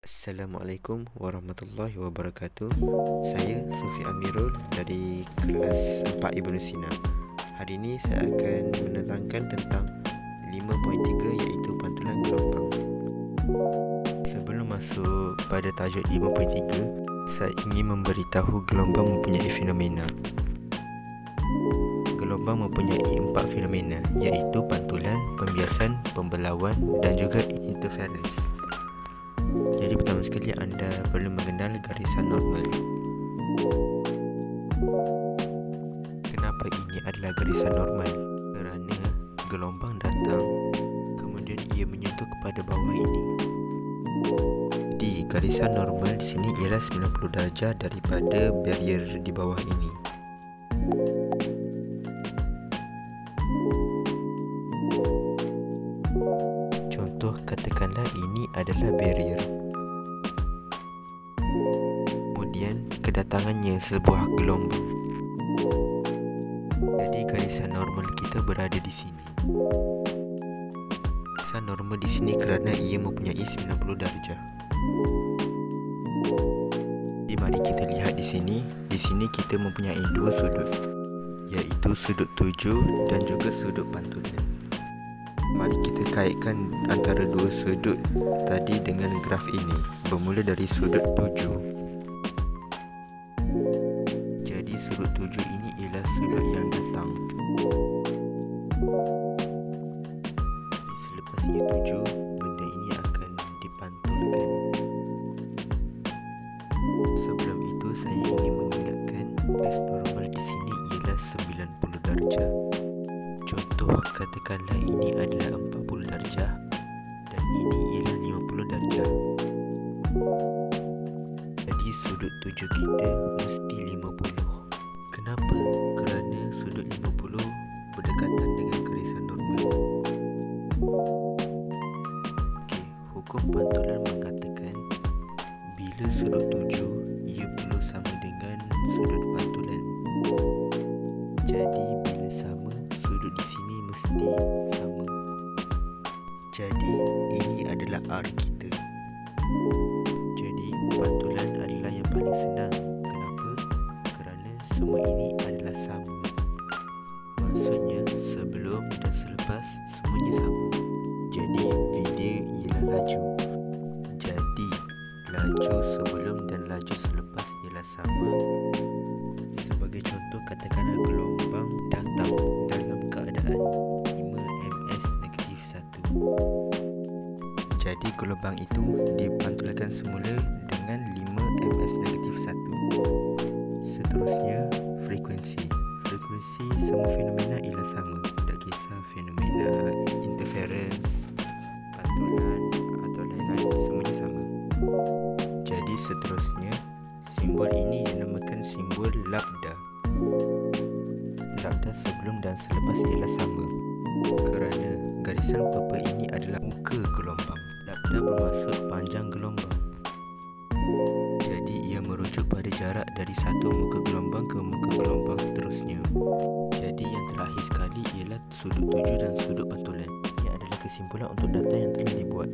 Assalamualaikum warahmatullahi wabarakatuh. Saya Sufi Amirul dari kelas 4 Ibnu Sina. Hari ini saya akan menerangkan tentang 5.3 iaitu pantulan gelombang. Sebelum masuk pada tajuk 5.3, saya ingin memberitahu gelombang mempunyai fenomena. Gelombang mempunyai 4 fenomena iaitu pantulan, pembiasan, pembelauan dan juga interference. Jadi pertama sekali anda perlu mengenal garisan normal. Kenapa ini adalah garisan normal? Kerana gelombang datang, kemudian ia menyentuh kepada bawah ini. Jadi garisan normal di sini ialah 90 darjah daripada barrier di bawah ini. Contoh, katakanlah ini adalah barrier. Kemudian kedatangannya sebuah gelombang. Jadi garisan normal kita berada di sini. Garisan normal di sini kerana ia mempunyai 90 darjah. Jadi mari kita lihat di sini. Di sini kita mempunyai dua sudut, iaitu sudut tuju dan juga sudut pantulan. Mari kita kaitkan antara dua sudut tadi dengan graf ini. Bermula dari sudut tuju. Jadi sudut tuju ini ialah sudut yang datang. Jadi selepas ia tuju, benda ini akan dipantulkan. Sebelum itu saya ingin mengingatkan garis normal di sini ialah 90 darjah. Contoh, katakanlah ini adalah 40 darjah dan ini ialah 50 darjah. Jadi sudut tuju kita mesti 50. Kenapa? Kerana sudut 50 berdekatan dengan garisan normal. Okey, hukum pantulan mengatakan bila sudut tuju ia perlu sama dengan sudut pantulan. Jadi bila sama, sudut di sini mesti sama. Jadi ini adalah R kita. Jadi pantulan adalah yang paling senang. Kenapa? Kerana semua ini adalah sama. Maksudnya sebelum dan selepas semuanya sama. Jadi V dia ialah laju. Jadi laju sebelum dan laju selepas ialah sama. Sebagai contoh, katakanlah gelombang datang dalam keadaan 5 ms-1. Jadi gelombang itu dipantulkan semula dengan 5 ms-1. Seterusnya, frekuensi. Frekuensi semua fenomena ialah sama. Tidak kisah fenomena interference, pantulan atau lain-lain, semuanya sama. Jadi seterusnya, simbol ini dinamakan simbol lambda. Lambda sebelum dan selepas ialah sama. Kerana garisan purple ini adalah muka gelombang. Lambda bermaksud panjang gelombang. Jadi ia merujuk pada jarak dari satu muka gelombang ke muka gelombang seterusnya. Jadi yang terakhir sekali ialah sudut tuju dan sudut pantulan. Ini adalah kesimpulan untuk data yang telah dibuat.